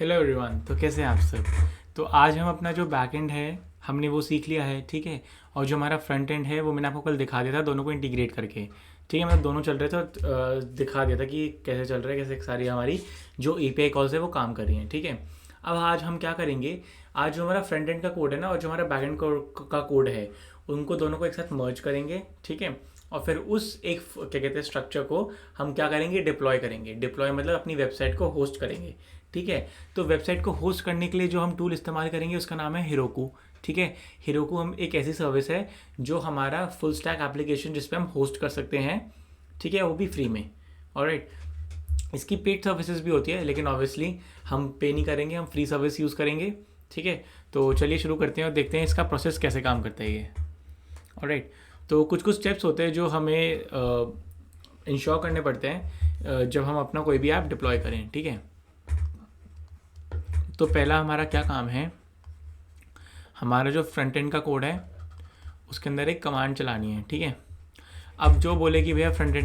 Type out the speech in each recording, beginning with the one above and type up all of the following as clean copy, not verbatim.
Hello everyone. तो कैसे हैं आप सब। तो आज हम अपना जो बैकएंड है हमने वो सीख लिया है, ठीक है। और जो हमारा फ्रंट एंड है वो मैंने आपको कल दिखा दिया था, दोनों को इंटीग्रेट करके, ठीक है। मतलब दोनों चल रहे थे और दिखा दिया था कि कैसे चल रहा है, कैसे सारी हमारी जो एपीआई कॉल्स है वो काम कर रही हैं, ठीक है। अब आज हम क्या करेंगे, आज जो हमारा फ्रंट एंड का कोड है ना और जो हमारा बैक एंड का कोड है उनको दोनों को एक साथ मर्ज करेंगे, ठीक है। और फिर उस एक क्या कहते हैं स्ट्रक्चर को हम क्या करेंगे, डिप्लॉय करेंगे। डिप्लॉय मतलब अपनी वेबसाइट को होस्ट करेंगे, ठीक है। तो वेबसाइट को होस्ट करने के लिए जो हम टूल इस्तेमाल करेंगे उसका नाम है हेरोकू, ठीक है। हेरोकू हम एक ऐसी सर्विस है जो हमारा फुल स्टैक एप्लीकेशन जिस पे हम होस्ट कर सकते हैं, ठीक है, वो भी फ्री में। ऑलराइट, इसकी पेड सर्विसेज भी होती है लेकिन ऑब्वियसली हम पे नहीं करेंगे, हम फ्री सर्विस यूज़ करेंगे, ठीक है। तो चलिए शुरू करते हैं और देखते हैं इसका प्रोसेस कैसे काम करता है ये। ऑलराइट, तो कुछ कुछ स्टेप्स होते हैं जो हमें इंश्योर करने पड़ते हैं जब हम अपना कोई भी ऐप डिप्लॉय करें, ठीक है। तो पहला हमारा क्या काम है, हमारा जो फ्रंट एंड का कोड है उसके अंदर एक कमांड चलानी है, ठीक है। अब जो बोले कि भैया फ्रंट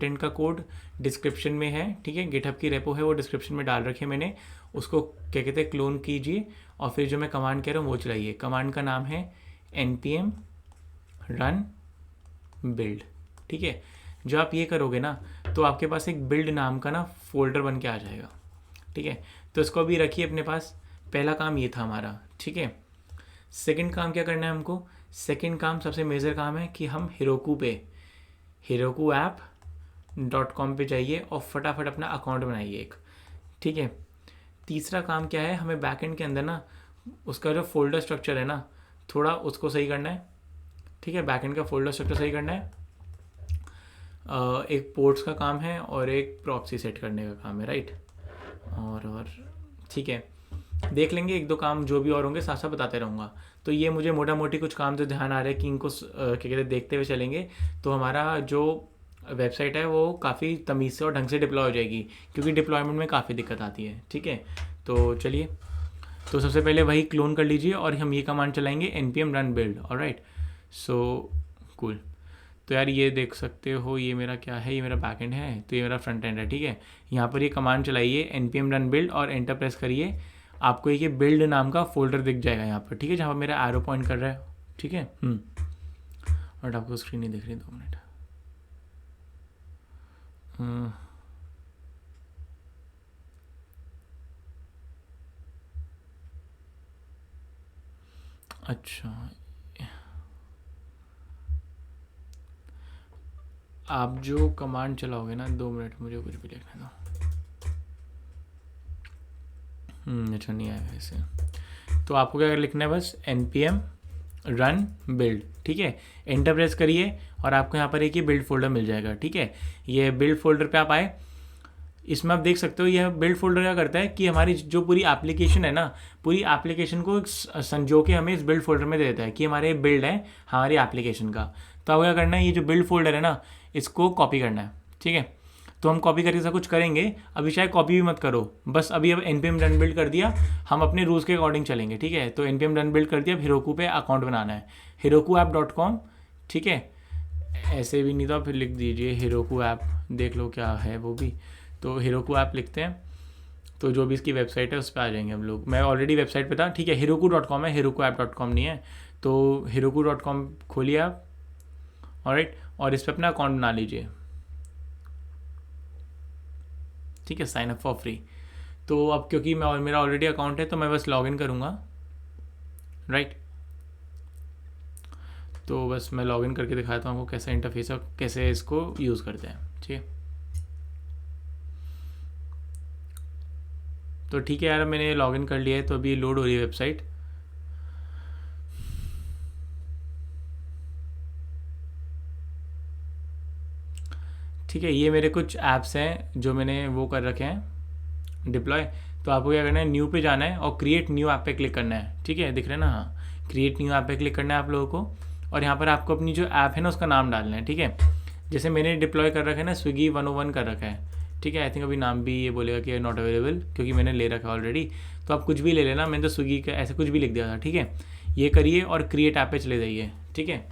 एंड का कोड डिस्क्रिप्शन में है, ठीक है। गिटहब की रेपो है वो डिस्क्रिप्शन में डाल रखी है मैंने, उसको क्या कहते हैं क्लोन कीजिए और फिर जो मैं कमांड कह रहा हूँ वो चलाइए। कमांड का नाम है npm run build, ठीक है। जो आप ये करोगे ना तो आपके पास एक बिल्ड नाम का ना फोल्डर बन के आ जाएगा, ठीक है। तो इसको अभी रखिए अपने पास। पहला काम ये था हमारा, ठीक है। सेकंड काम क्या करना है हमको, सेकंड काम सबसे मेजर काम है कि हम heroku.com पे जाइए और फटाफट अपना अकाउंट बनाइए एक, ठीक है। तीसरा काम क्या है, हमें बैकएंड के अंदर ना उसका जो फोल्डर स्ट्रक्चर है ना थोड़ा उसको सही करना है, ठीक है। बैकएंड का फोल्डर स्ट्रक्चर सही करना है। एक पोर्ट्स का काम है और एक प्रॉक्सी सेट करने का काम है, राइट। और ठीक है, देख लेंगे एक दो काम जो भी और होंगे साथ साथ बताते रहूँगा। तो ये मुझे मोटा मोटी कुछ काम जो ध्यान आ रहा है कि इनको क्या कहते हैं देखते हुए चलेंगे तो हमारा जो वेबसाइट है वो काफ़ी तमीज़ से और ढंग से डिप्लॉय हो जाएगी, क्योंकि डिप्लॉयमेंट में काफ़ी दिक्कत आती है, ठीक है। तो चलिए, तो सबसे पहले वही क्लोन कर लीजिए और हम ये कमांड चलाएंगे npm run build। Alright, so cool. तो यार ये देख सकते हो ये मेरा क्या है, ये मेरा बैकएंड है, तो ये मेरा फ्रंट एंड है, ठीक है। यहाँ पर ये कमांड चलाइए npm run build और एंटर प्रेस करिए। आपको एक ये बिल्ड नाम का फोल्डर दिख जाएगा यहाँ पर, ठीक है, जहाँ पर मेरा एरो पॉइंट कर रहा है, ठीक है। और आपको स्क्रीन नहीं दिख रही, 2 मिनट। अच्छा, आप जो कमांड चलाओगे ना, 2 मिनट मुझे कुछ भी लिखने दो। अच्छा नहीं आएगा इसे। तो आपको क्या लिखना है, बस npm run build, ठीक है। एंटर प्रेस करिए और आपको यहाँ पर एक ये बिल्ड फोल्डर मिल जाएगा, ठीक है। ये बिल्ड फोल्डर पे आप आए, इसमें आप देख सकते हो यह बिल्ड फोल्डर क्या करता है कि हमारी जो पूरी एप्लीकेशन है ना, पूरी एप्लीकेशन को संजो के हमें इस बिल्ड फोल्डर में दे देता है कि हमारे बिल्ड है हमारी एप्लीकेशन का। तो आपको क्या करना है, ये जो बिल्ड फोल्डर है ना इसको कॉपी करना है, ठीक है। तो हम कॉपी करके सब कुछ करेंगे, अभी शायद कॉपी भी मत करो, बस अभी अब npm run build कर दिया, हम अपने रूल्स के अकॉर्डिंग चलेंगे, ठीक है। तो npm run build कर दिया, अब हेरोकू पे अकाउंट बनाना है, herokuapp.com, ठीक है। ऐसे भी नहीं तो फिर लिख दीजिए हेरोकू ऐप, देख लो क्या है वो भी। तो हेरोकू ऐप लिखते हैं तो जो भी इसकी वेबसाइट है उस पर आ जाएंगे हम लोग। मैं ऑलरेडी वेबसाइट पे था, ठीक है। heroku.com है, herokuapp.com नहीं है। तो heroku.com खोलिए आप, ऑलराइट, और इस पर अपना अकाउंट बना लीजिए, ठीक है। Sign up for free. तो अब क्योंकि मैं मेरा ऑलरेडी अकाउंट है तो मैं बस लॉगिन करूँगा, राइट। तो बस मैं लॉगिन करके दिखाता हूँ आपको कैसा इंटरफेस है, कैसे इसको यूज़ करते हैं, ठीक है। तो ठीक है यार, मैंने लॉगिन कर लिया है, तो अभी लोड हो रही है वेबसाइट। ठीक है, ये मेरे कुछ ऐप्स हैं जो मैंने वो कर रखे हैं डिप्लॉय। तो आपको क्या करना है, न्यू पे जाना है और क्रिएट न्यू ऐप पे क्लिक करना है, ठीक है। दिख रहा है ना, हाँ, क्रिएट न्यू ऐप पे क्लिक करना है आप लोगों को। और यहाँ पर आपको अपनी जो ऐप है ना उसका नाम डालना है, ठीक है। जैसे मैंने डिप्लॉय कर रखा है ना, स्विगी 101 कर रखा है, ठीक है। आई थिंक अभी नाम भी ये बोलेगा कि नॉट अवेलेबल, क्योंकि मैंने ले रखा है ऑलरेडी। तो आप कुछ भी ले लेना, मैंने तो स्विगी का ऐसे कुछ भी लिख दिया था, ठीक है। ये करिए और क्रिएट ऐप पे चले जाइए, ठीक है।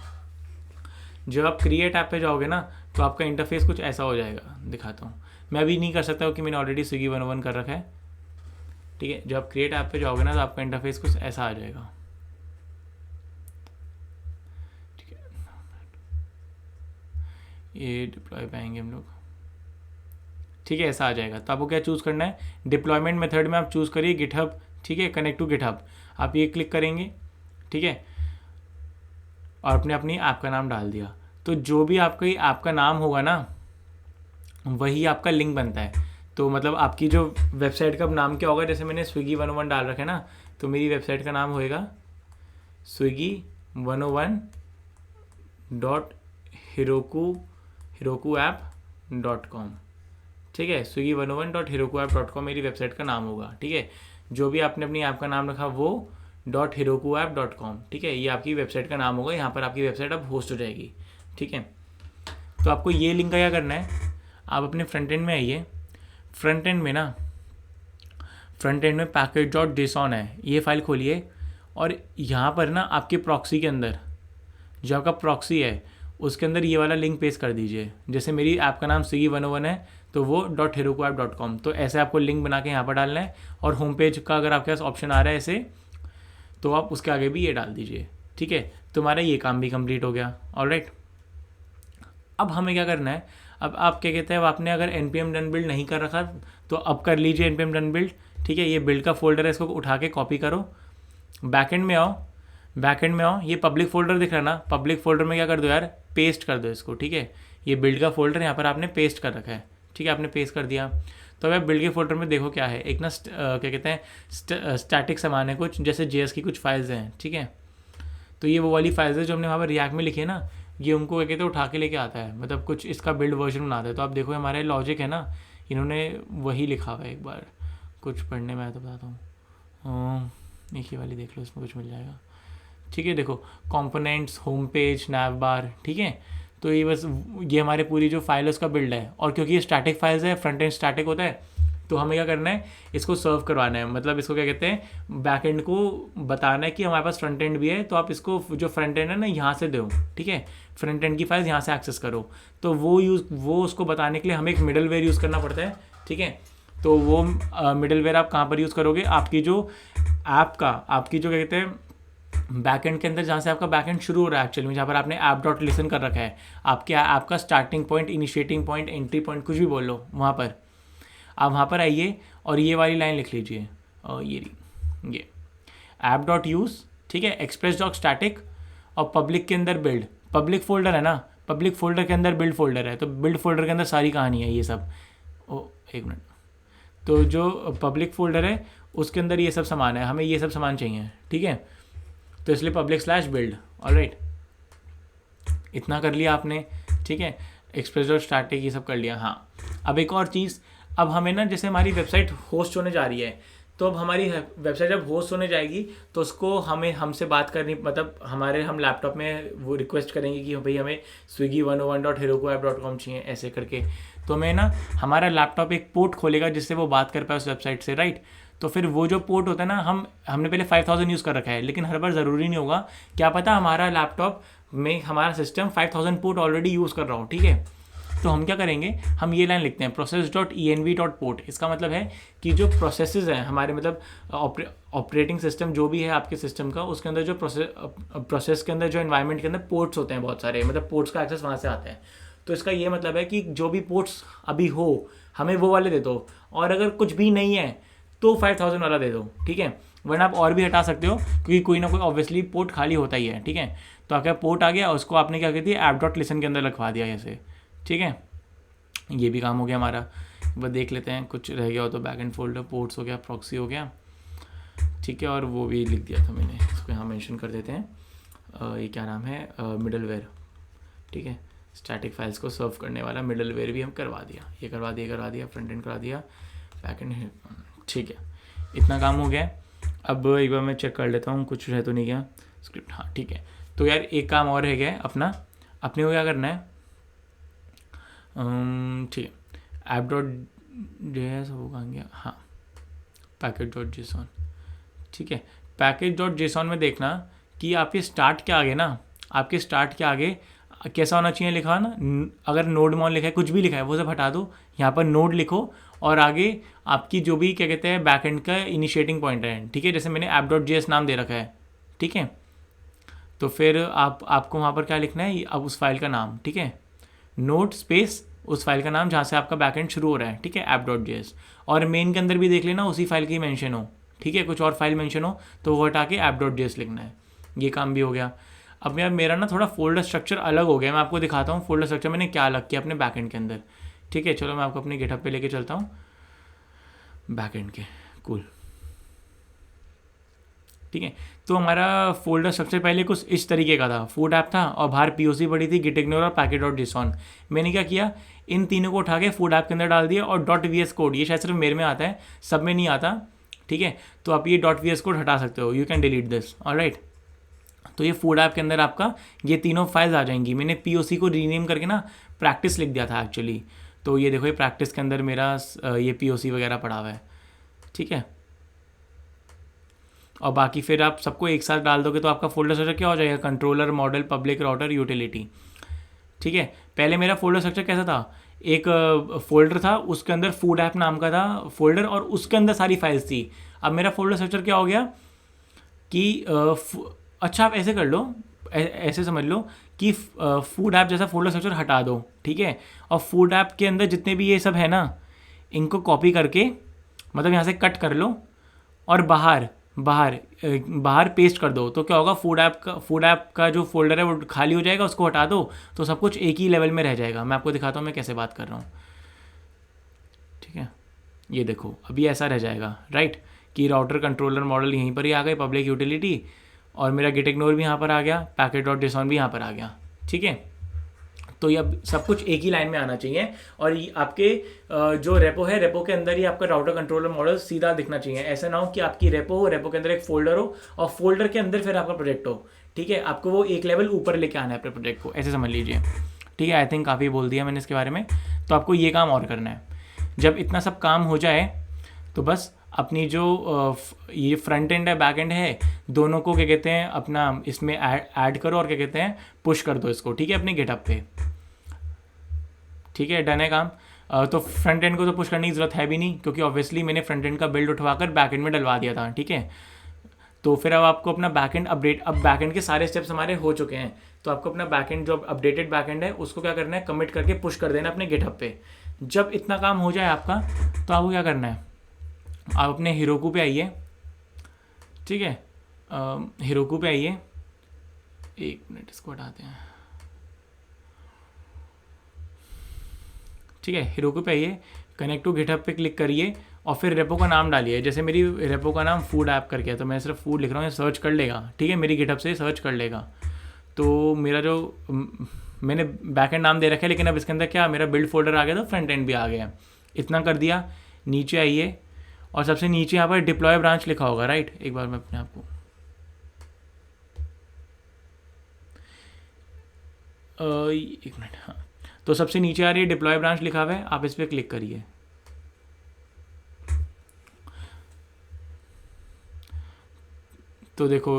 जब आप क्रिएट ऐप पे जाओगे ना तो आपका इंटरफेस कुछ ऐसा हो जाएगा, दिखाता हूँ। मैं अभी नहीं कर सकता क्योंकि मैंने ऑलरेडी स्विगी 101 कर रखा है, ठीक है। जब आप क्रिएट ऐप पे जाओगे ना तो आपका इंटरफेस कुछ ऐसा आ जाएगा, ठीक है। ये डिप्लॉय पाएंगे हम लोग, ठीक है, ऐसा आ जाएगा। तो आपको क्या चूज़ करना है, डिप्लॉयमेंट मेथड में आप चूज़ करिए गिटहब, ठीक है, कनेक्ट टू गिटहब, आप ये क्लिक करेंगे, ठीक है, और अपने अपनी ऐप का नाम डाल दिया। तो जो भी आपका ऐप का नाम होगा ना वही आपका लिंक बनता है। तो मतलब आपकी जो वेबसाइट का नाम क्या होगा, जैसे मैंने स्विगी 101 डाल रखा है ना, तो मेरी वेबसाइट का नाम होएगा swiggy101.heroku-app.com, ठीक है। swiggy101.heroku-app.com मेरी वेबसाइट का नाम होगा, ठीक है। जो भी आपने अपनी ऐप का नाम रखा वो .heroku-app.com, ठीक है, ये आपकी वेबसाइट का नाम होगा। यहाँ पर आपकी वेबसाइट अब होस्ट हो जाएगी, ठीक है। तो आपको ये लिंक का क्या करना है, आप अपने फ्रंट एंड में आइए, फ्रंट एंड में package.json है, ये फाइल खोलिए, और यहाँ पर ना आपके प्रॉक्सी के अंदर जो आपका प्रॉक्सी है उसके अंदर ये वाला लिंक पेस्ट कर दीजिए। जैसे मेरी ऐप का नाम स्विगी 101 है तो वो .heroku-app.com, तो ऐसे आपको लिंक बना के यहाँ पर डालना है। और होम पेज का अगर आपके पास ऑप्शन आ रहा है ऐसे, तो आप उसके आगे भी ये डाल दीजिए, ठीक है। तुम्हारा ये काम भी कंप्लीट हो गया, ऑलराइट। अब हमें क्या करना है, अब आप क्या कहते हैं, आपने अगर npm run build नहीं कर रखा तो अब कर लीजिए npm run build, ठीक है। ये बिल्ड का फोल्डर है, इसको उठा के कॉपी करो, बैकएंड में आओ, ये पब्लिक फोल्डर दिख रहा है ना, पब्लिक फोल्डर में क्या कर दो यार, पेस्ट कर दो इसको, ठीक है। ये बिल्ड का फोल्डर यहाँ पर आपने पेस्ट कर रखा है, ठीक है, आपने पेस्ट कर दिया। तो अब बिल्ड के फोल्डर में देखो क्या है, एक ना क्या कहते हैं स्टैटिक सामान है कुछ, जैसे JS की कुछ फाइल्स हैं, ठीक है। तो ये वो वाली फाइल्स है जो हमने वहाँ पर रिएक्ट में लिखी है ना, ये उनको क्या कहते हैं उठा के लेके आता है, मतलब कुछ इसका बिल्ड वर्जन बनाता है। तो आप देखो हमारे लॉजिक है ना, इन्होंने वही लिखा हुआ है, एक बार कुछ पढ़ने में आया तो बताता हूँ, एक ही वाली देख लो, इसमें कुछ मिल जाएगा, ठीक है। देखो कंपोनेंट्स, होम पेज, नैव बार, ठीक है। तो ये बस ये हमारे पूरी जो फाइल है उसका बिल्ड है। और क्योंकि ये स्टैटिक फाइल्स है, फ्रंट एंड स्टैटिक होता है, तो हमें क्या करना है, इसको सर्व करवाना है, मतलब इसको क्या कहते हैं, बैक एंड को बताना है कि हमारे पास फ्रंट एंड भी है, तो आप इसको जो फ्रंट एंड है ना यहाँ से दो, ठीक है, फ्रंट एंड की फाइल्स यहाँ से एक्सेस करो। तो वो उसको बताने के लिए हमें एक मिडल वेयर यूज़ करना पड़ता है, ठीक है। तो वो मिडल वेयर आप कहाँ पर यूज़ करोगे, आपकी जो ऐप का, आपकी जो क्या कहते हैं बैकएंड के अंदर, जहाँ से आपका बैकएंड शुरू हो रहा है एक्चुअली में, जहाँ पर आपने app.listen कर रखा है, आपके ऐप का starting point, initiating point, entry point, कुछ भी बोल लो, वहाँ पर आप वहाँ पर आइए और ये वाली लाइन लिख लीजिए, और ये app.use, ठीक है, express.static, और पब्लिक के अंदर बिल्ड, पब्लिक फोल्डर है ना, पब्लिक फोल्डर के अंदर बिल्ड फोल्डर है, तो बिल्ड फोल्डर के अंदर सारी कहानी है ये सब। एक मिनट, तो जो पब्लिक फोल्डर है उसके अंदर ये सब सामान है, हमें ये सब सामान चाहिए, ठीक है। तो इसलिए public/build, ऑलराइट, इतना कर लिया आपने, ठीक है। express.static ये सब कर लिया। हाँ, अब एक और चीज़, अब हमें ना, जैसे हमारी वेबसाइट होस्ट होने जा रही है, तो अब हमारी वेबसाइट जब होस्ट होने जाएगी तो उसको हमसे बात करनी, मतलब हम लैपटॉप में वो रिक्वेस्ट करेंगे कि भाई हमें swiggy101.heroku-app.com चाहिए, ऐसे करके। तो हमें ना हमारा लैपटॉप एक पोर्ट खोलेगा जिससे वो बात कर पाए उस वेबसाइट से, राइट। तो फिर वो जो पोर्ट होता है ना, हमने पहले 5000 यूज़ कर रखा है, लेकिन हर बार ज़रूरी नहीं होगा, क्या पता हमारा लैपटॉप में हमारा सिस्टम 5000 पोर्ट ऑलरेडी यूज़ कर रहा हो, ठीक है। तो हम क्या करेंगे, हम ये लाइन लिखते हैं process.env.port। इसका मतलब है कि जो प्रोसेसेस हैं हमारे, मतलब ऑपरेटिंग सिस्टम जो भी है आपके सिस्टम का, उसके अंदर जो प्रोसेस के अंदर जो एनवायरनमेंट के अंदर पोर्ट्स होते हैं बहुत सारे, मतलब पोर्ट्स का एक्सेस वहाँ से आता है। तो इसका ये मतलब है कि जो भी पोर्ट्स अभी हो हमें वो वाले दे दो, और अगर कुछ भी नहीं है तो 5000 वाला दे दो, ठीक है। वरना आप और भी हटा सकते हो, क्योंकि कोई ना कोई ऑब्वियसली पोर्ट खाली होता ही है, ठीक है। तो आपका पोर्ट आ गया, उसको आपने क्या कहती है app.listen के अंदर लिखवा दिया ऐसे, ठीक है। ये भी काम हो गया हमारा। बस देख लेते हैं, कुछ रह गया हो तो बैकएंड फोल्डर, पोर्ट्स हो गया, प्रॉक्सी हो गया, ठीक है। और वो भी लिख दिया था मैंने, इसको यहाँ मेंशन कर देते हैं, ये क्या नाम है, मिडल वेयर, ठीक है। स्टैटिक फाइल्स को सर्व करने वाला मिडल वेयर भी हम करवा दिया, ये करवा दिया, फ्रंट एंड करा दिया, बैक एंड, ठीक है। इतना काम हो गया। अब एक बार मैं चेक कर लेता हूँ कुछ रह तो नहीं गया स्क्रिप्ट, हाँ ठीक है। तो यार एक काम और रह गया अपने को क्या करना है, ठीक है, app.js होगा गया, हाँ, package.json, ठीक है। package.json में देखना कि आपके स्टार्ट के आगे ना, आपके स्टार्ट के आगे कैसा होना चाहिए लिखा ना, अगर नोड मॉन लिखा है, कुछ भी लिखा है वो सब हटा दो, यहाँ पर नोड लिखो और आगे आपकी जो भी क्या कहते हैं बैकएंड का इनिशिएटिंग पॉइंट है, ठीक है। जैसे मैंने app.js नाम दे रखा है, ठीक है। तो फिर आपको वहाँ पर क्या लिखना है, अब उस फाइल का नाम, ठीक है, नोड स्पेस उस फाइल का नाम जहाँ से आपका बैकएंड शुरू हो रहा है, ठीक है, app.js। और मेन के अंदर भी देख लेना उसी फाइल की मेंशन हो, ठीक है, कुछ और फाइल मेंशन हो तो वो हटा के app.js लिखना है। ये काम भी हो गया। अब यार मेरा ना थोड़ा फोल्डर स्ट्रक्चर अलग हो गया, मैं आपको दिखाता हूँ फोल्डर स्ट्रक्चर मैंने क्या अलग किया अपने बैकएंड के अंदर, ठीक है। चलो मैं आपको अपने गिटहब पे लेके चलता हूँ बैकएंड के, कूल, ठीक है। तो हमारा फोल्डर स्ट्रक्चर पहले कुछ इस तरीके का था, फूड ऐप था और बाहर पीओसी पड़ी थी, गिट इग्नोर और पैकेट.json। मैंने क्या किया, इन तीनों को उठा के फूड ऐप के अंदर डाल दिया और .vs कोड, ये शायद सिर्फ मेरे में आता है, सब में नहीं आता, ठीक है। तो आप ये .vs कोड हटा सकते हो, you can delete this, alright. तो ये फूड ऐप के अंदर आपका ये तीनों फाइल्स आ जाएंगी। मैंने पीओसी को रीनेम करके ना प्रैक्टिस लिख दिया था एक्चुअली। तो ये देखो ये प्रैक्टिस के अंदर मेरा ये पीओसी वगैरह पड़ा हुआ है, ठीक है। और बाकी फिर आप सबको एक साथ डाल दोगे तो आपका फोल्डर स्ट्रक्चर क्या हो जाएगा, controller, model, public, router, utility, ठीक है। पहले मेरा फोल्डर स्ट्रक्चर कैसा था, एक फोल्डर था उसके अंदर फूड ऐप नाम का था फोल्डर और उसके अंदर सारी फाइल्स थी। अब मेरा फोल्डर स्ट्रक्चर क्या हो गया कि अच्छा आप ऐसे कर लो, ऐसे समझ लो कि फूड ऐप जैसा फोल्डर स्ट्रक्चर हटा दो, ठीक है। और फूड ऐप के अंदर जितने भी ये सब है ना, इनको कॉपी करके मतलब यहाँ से कट कर लो और बाहर पेस्ट कर दो। तो क्या होगा, फूड ऐप का जो फोल्डर है वो खाली हो जाएगा, उसको हटा दो तो सब कुछ एक ही लेवल में रह जाएगा। मैं आपको दिखाता हूँ मैं कैसे बात कर रहा हूँ, ठीक है। ये देखो अभी ऐसा रह जाएगा, राइट, कि राउटर, कंट्रोलर, मॉडल यहीं पर ही आ गए, पब्लिक, यूटिलिटी, और मेरा गिट इग्नोर भी यहाँ पर आ गया, पैकेट.json भी यहाँ पर आ गया, ठीक है। तो ये अब सब कुछ एक ही लाइन में आना चाहिए और ये आपके जो रेपो है, रेपो के अंदर ही आपका राउटर, कंट्रोलर, मॉडल सीधा दिखना चाहिए। ऐसा ना हो कि आपकी रेपो हो, रेपो के अंदर एक फोल्डर हो और फोल्डर के अंदर फिर आपका प्रोजेक्ट हो, ठीक है। आपको वो एक लेवल ऊपर लेके आना है अपने प्रोजेक्ट को, ऐसे समझ लीजिए, ठीक है। आई थिंक काफ़ी बोल दिया मैंने इसके बारे में। तो आपको ये काम और करना है। जब इतना सब काम हो जाए तो बस अपनी जो ये फ्रंट एंड है, बैक एंड है, दोनों को क्या कहते हैं अपना इसमें ऐड करो और क्या कहते हैं पुश कर दो इसको, ठीक है, अपने गिटहब पे, ठीक है। डन है काम। तो फ्रंट एंड को तो पुश करने की ज़रूरत है भी नहीं क्योंकि ऑब्वियसली मैंने फ्रंट एंड का बिल्ड उठवाकर बैक एंड में डलवा दिया था, ठीक है। तो फिर अब आपको अपना बैक एंड अपडेट, अब बैक एंड के सारे स्टेप्स हमारे हो चुके हैं, तो आपको अपना बैक एंड जो अपडेटेड बैक एंड है उसको क्या करना है, कमिट करके पुश कर देना अपने गिटहब पे। जब इतना काम हो जाए आपका तो आपको क्या करना है, आप अपने हिरोकू पे आइए, ठीक है। हिरोकू पे आइए, एक मिनट इसको हटाते हैं, ठीक है। हिरोकू पे आइए, कनेक्ट टू गिटहब पे क्लिक करिए और फिर रेपो का नाम डालिए। जैसे मेरी रेपो का नाम फूड ऐप करके है तो मैं सिर्फ फूड लिख रहा हूँ, सर्च कर लेगा, ठीक है, मेरी गिटहब से सर्च कर लेगा। तो मेरा जो मैंने बैक एंड नाम दे रखा है, लेकिन अब इसके अंदर क्या मेरा बिल्ड फोल्डर आ गया तो फ्रंट एंड भी आ गया। इतना कर दिया, नीचे आइए और सबसे नीचे यहाँ पर डिप्लॉय ब्रांच लिखा होगा, राइट। एक बार मैं अपने आप को एक मिनट, हाँ, तो सबसे नीचे आ रही है डिप्लॉय ब्रांच लिखा हुआ है, आप इस पर क्लिक करिए। तो देखो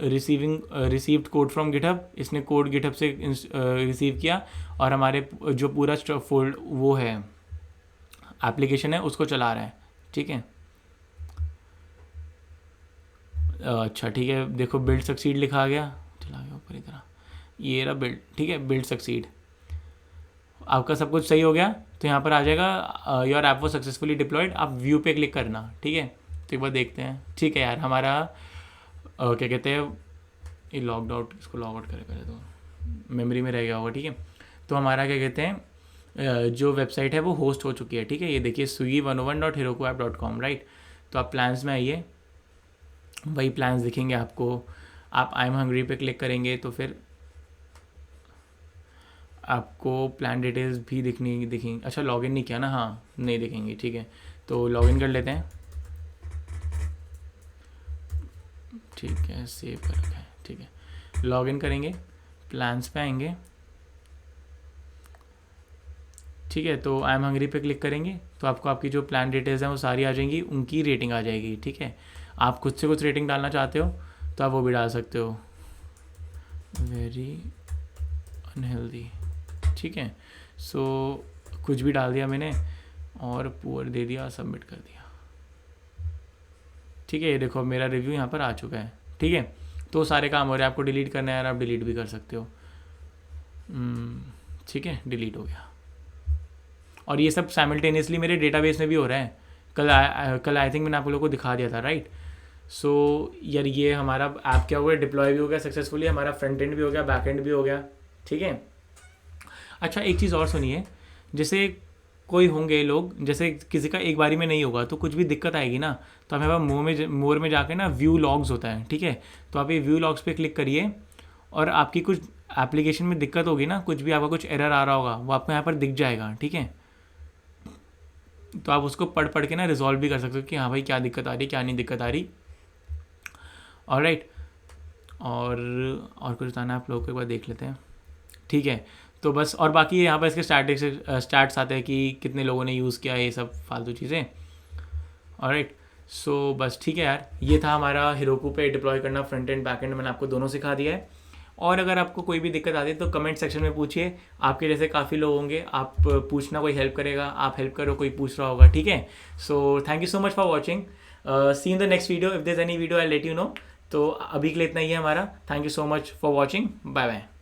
रिसीव्ड कोड फ्रॉम गिटहब, इसने कोड गिटहब से रिसीव किया और हमारे जो पूरा फोल्ड वो है एप्लीकेशन है उसको चला रहा है, ठीक है। अच्छा ठीक है, देखो बिल्ड सक्सीड लिखा आ गया, चला गया ऊपर की तरह, ये रहा बिल्ड, ठीक है, बिल्ड सक्सीड। आपका सब कुछ सही हो गया तो यहाँ पर आ जाएगा योर ऐप वो सक्सेसफुली डिप्लॉयड, आप व्यू पे क्लिक करना, ठीक है। तो एक बार देखते हैं, ठीक है यार, हमारा क्या कहते हैं ये लॉग्ड आउट, इसको लॉग आउट करें पहले तो मेमोरी में रह गया होगा, ठीक है। तो हमारा क्या कहते हैं जो वेबसाइट है वो होस्ट हो चुकी है, ठीक है। ये देखिए swiggy101.herokuapp.com, राइट। तो आप प्लान्स में आइए, वही प्लान्स दिखेंगे आपको। आप आई एम हंग्री पे क्लिक करेंगे तो फिर आपको प्लान डिटेल्स भी दिखेंगी। अच्छा लॉगिन नहीं किया ना, हाँ नहीं दिखेंगी, ठीक है। तो लॉगिन कर लेते हैं, ठीक है, सेव कर रखा है, ठीक है। लॉगिन करेंगे, प्लान्स पे आएंगे, ठीक है। तो आई एम हंग्री पे क्लिक करेंगे तो आपको आपकी जो प्लान डिटेल्स हैं वो सारी आ जाएंगी, उनकी रेटिंग आ जाएगी, ठीक है। आप खुद से कुछ रेटिंग डालना चाहते हो तो आप वो भी डाल सकते हो, वेरी अनहेल्दी, ठीक है। सो कुछ भी डाल दिया मैंने, और पुअर दे दिया, सबमिट कर दिया। ठीक है, ये देखो मेरा रिव्यू यहाँ पर आ चुका है। ठीक है, तो सारे काम हो रहे हैं। आपको डिलीट करना है यार, आप डिलीट भी कर सकते हो। ठीक है, डिलीट हो गया। और ये सब साइमल्टेनियसली मेरे डेटाबेस में भी हो रहा है। कल आई थिंक मैंने आप लोगों को दिखा दिया था, राइट। सो यार ये हमारा ऐप क्या हो गया, डिप्लॉय भी हो गया सक्सेसफुली, हमारा फ्रंट एंड भी हो गया, बैक एंड भी हो गया। ठीक है। अच्छा, एक चीज़ और सुनिए, जैसे कोई होंगे लोग, जैसे किसी का एक बारी में नहीं होगा तो कुछ भी दिक्कत आएगी ना, तो हमें वहाँ मोर में जाके ना व्यू लॉग्स होता है। ठीक है, तो आप ये व्यू लॉग्स पे क्लिक करिए, और आपकी कुछ एप्लीकेशन में दिक्कत होगी ना, कुछ भी आपका कुछ एरर आ रहा होगा, वो आपको यहाँ पर दिख जाएगा। ठीक है, तो आप उसको पढ़ के ना रिजॉल्व भी कर सकते हो कि हाँ भाई क्या दिक्कत आ रही, क्या नहीं दिक्कत आ रही। ऑलराइट, और कुछ बताना आप लोगों को एक बार देख लेते हैं। ठीक है, तो बस, और बाकी यहाँ पर इसके स्टैट्स आते हैं कि कितने लोगों ने यूज़ किया, ये सब फालतू चीज़ें। ऑलराइट, सो बस ठीक है यार, ये था हमारा हेरोकू पे डिप्लॉय करना फ्रंट एंड बैक एंड, मैंने आपको दोनों सिखा दिया है। और अगर आपको कोई भी दिक्कत आती है तो कमेंट सेक्शन में पूछिए, आपके जैसे काफ़ी लोग होंगे, आप पूछना, कोई हेल्प करेगा, आप हेल्प करो, कोई पूछ रहा होगा। ठीक है, so thank you so much for watching, see in the next video, if there is any video I let you know. तो अभी के लिए इतना ही है हमारा। Thank you so much for watching, bye bye.